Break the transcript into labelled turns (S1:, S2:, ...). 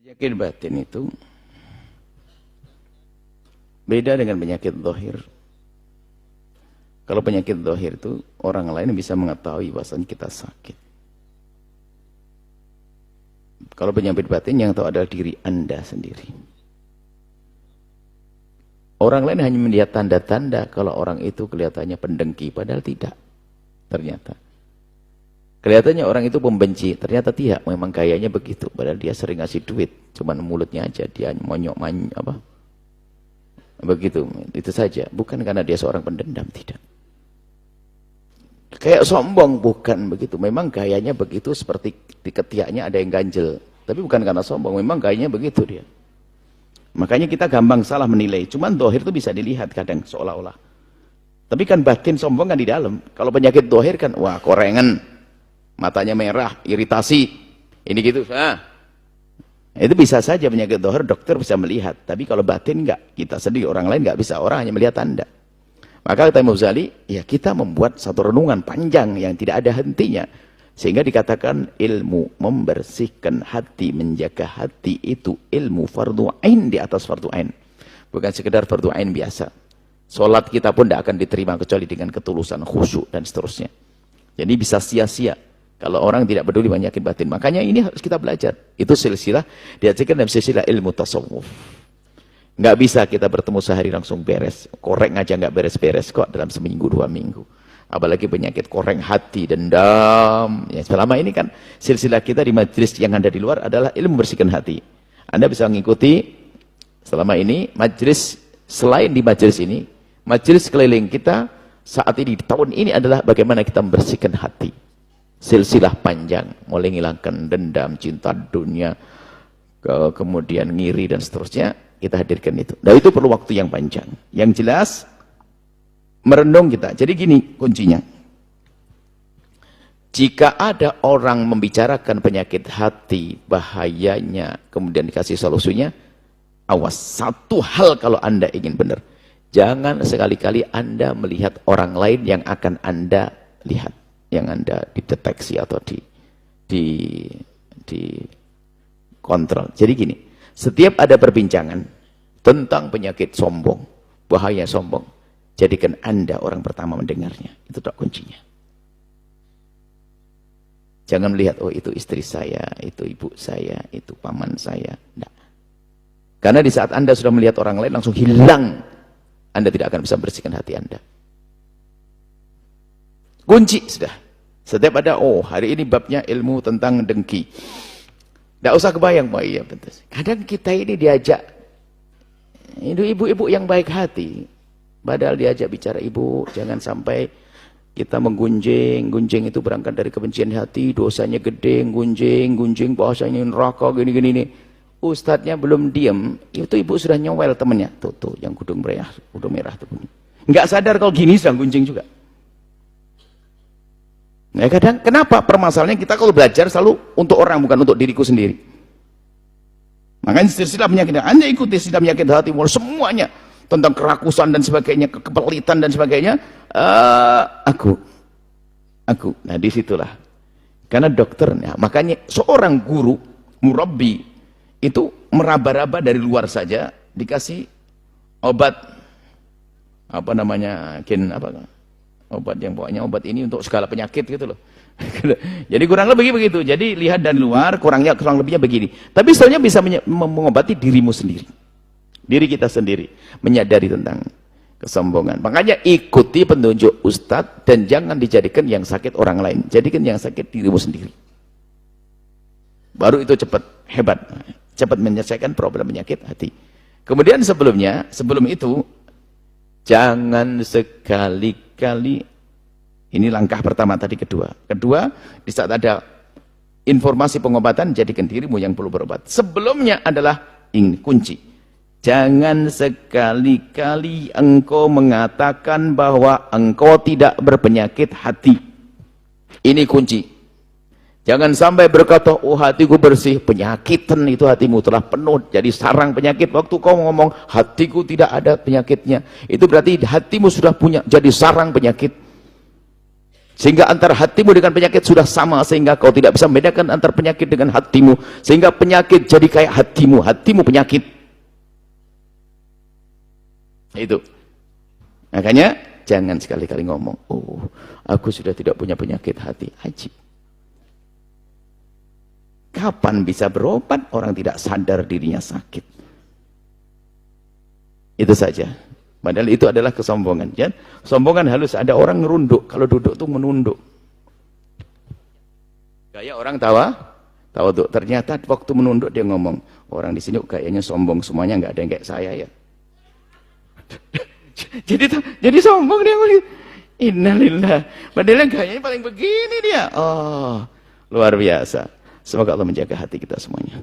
S1: Penyakit batin itu beda dengan penyakit zahir. Kalau penyakit zahir itu orang lain bisa mengetahui bahwasanya kita sakit. Kalau penyakit batin yang tahu adalah diri Anda sendiri. Orang lain hanya melihat tanda-tanda kalau orang itu kelihatannya pendengki, padahal tidak. Ternyata kelihatannya orang itu pembenci, ternyata tidak, memang gayanya begitu, padahal dia sering ngasih duit, cuman mulutnya aja dia monyok apa begitu, itu saja, bukan karena dia seorang pendendam, tidak. Kayak sombong, bukan begitu, memang gayanya begitu, seperti di ketiaknya ada yang ganjel, tapi bukan karena sombong, memang gayanya begitu dia. Makanya kita gampang salah menilai, cuman dohir itu bisa dilihat kadang seolah-olah, tapi kan batin sombong kan di dalam. Kalau penyakit dohir kan, wah korengan, matanya merah, iritasi, ini gitu. Itu bisa saja penyakit dohir, dokter bisa melihat. Tapi kalau batin enggak, kita sendiri, orang lain enggak bisa, orang hanya melihat tanda. Maka kata Imam Ghazali, ya kita membuat satu renungan panjang yang tidak ada hentinya. Sehingga dikatakan ilmu membersihkan hati, menjaga hati itu ilmu fardu ain di atas fardu ain. Bukan sekedar fardu ain biasa. Sholat kita pun tidak akan diterima kecuali dengan ketulusan, khusyuk dan seterusnya. Jadi bisa sia-sia kalau orang tidak peduli penyakit batin. Makanya ini harus kita belajar. Itu silsilah, diajarkan dalam silsilah ilmu tasawuf. Nggak bisa kita bertemu sehari langsung beres. Koreng aja nggak beres-beres kok dalam seminggu, 2 minggu. Apalagi penyakit koreng hati, dendam. Ya, selama ini kan silsilah kita di majelis yang ada di luar adalah ilmu membersihkan hati. Anda bisa mengikuti selama ini majelis, selain di majelis ini, majelis keliling kita saat ini, di tahun ini adalah bagaimana kita membersihkan hati. Silsilah panjang, mulai menghilangkan dendam, cinta dunia, kemudian ngiri dan seterusnya, kita hadirkan itu. Dan itu perlu waktu yang panjang. Yang jelas, merenung kita. Jadi gini kuncinya. Jika ada orang membicarakan penyakit hati, bahayanya, kemudian dikasih solusinya, awas. Satu hal kalau Anda ingin benar. Jangan sekali-kali Anda melihat orang lain yang akan Anda lihat, yang Anda dideteksi atau di kontrol. Jadi gini, setiap ada perbincangan tentang penyakit sombong, bahaya sombong, jadikan Anda orang pertama mendengarnya. Itu tak kuncinya. Jangan melihat, oh itu istri saya, itu ibu saya, itu paman saya. Tidak. Karena di saat Anda sudah melihat orang lain, langsung hilang. Anda tidak akan bisa bersihkan hati Anda. Kunci sudah. Setiap ada, oh hari ini babnya ilmu tentang dengki. Tidak usah kebayang, oh iya betul. Kadang kita ini diajak, ibu-ibu yang baik hati. Padahal diajak bicara, ibu jangan sampai kita menggunjing. Gunjing itu berangkat dari kebencian hati, dosanya gede, gunjing, bahasanya neraka, gini-gini nih. Ustadznya belum diam, itu ibu sudah nyowel temennya. Tuh, yang kudung merah tuh. Nggak sadar kalau gini sedang gunjing juga. Nah, kadang kenapa permasalahannya kita kalau belajar selalu untuk orang, bukan untuk diriku sendiri. Makanya silsilah penyakit, Anda ikuti silsilah penyakit hati, semuanya tentang kerakusan dan sebagainya, kepelitan dan sebagainya. Aku. Nah disitulah. Karena dokternya, makanya seorang guru, murabbi, itu meraba-raba dari luar saja, dikasih obat, apa namanya, obat yang pokoknya obat ini untuk segala penyakit gitu loh. Jadi kurang lebih begitu. Jadi lihat dari luar, kurang lebihnya begini. Tapi sebenarnya bisa mengobati dirimu sendiri. Diri kita sendiri. Menyadari tentang kesombongan. Makanya ikuti petunjuk Ustadz dan jangan dijadikan yang sakit orang lain. Jadikan yang sakit dirimu sendiri. Baru itu cepat, hebat. Cepat menyelesaikan problem penyakit hati. Kemudian sebelum itu, jangan sekali-kali, ini langkah pertama tadi, kedua, di saat ada informasi pengobatan, jadikan dirimu yang perlu berobat. Sebelumnya adalah ini kunci. Jangan sekali-kali engkau mengatakan bahwa engkau tidak berpenyakit hati. Ini kunci. Jangan sampai berkata, oh hatiku bersih, penyakitan itu hatimu telah penuh, jadi sarang penyakit. Waktu kau ngomong, hatiku tidak ada penyakitnya, itu berarti hatimu sudah punya, jadi sarang penyakit. Sehingga antara hatimu dengan penyakit sudah sama, sehingga kau tidak bisa membedakan antara penyakit dengan hatimu. Sehingga penyakit jadi kayak hatimu, hatimu penyakit. Itu. Makanya jangan sekali-kali ngomong, oh aku sudah tidak punya penyakit hati. Ajib. Kapan bisa berobat orang tidak sadar dirinya sakit? Itu saja. Padahal itu adalah kesombongan. Ya? Sombongan halus, ada orang ngerunduk. Kalau duduk tuh menunduk. Gaya orang tawaduk. Ternyata waktu menunduk dia ngomong, orang di sini kayaknya sombong semuanya, nggak ada yang kayak saya ya. jadi sombong dia. Innalillah. Padahal gayanya paling begini dia. Oh, luar biasa. Semoga Allah menjaga hati kita semuanya.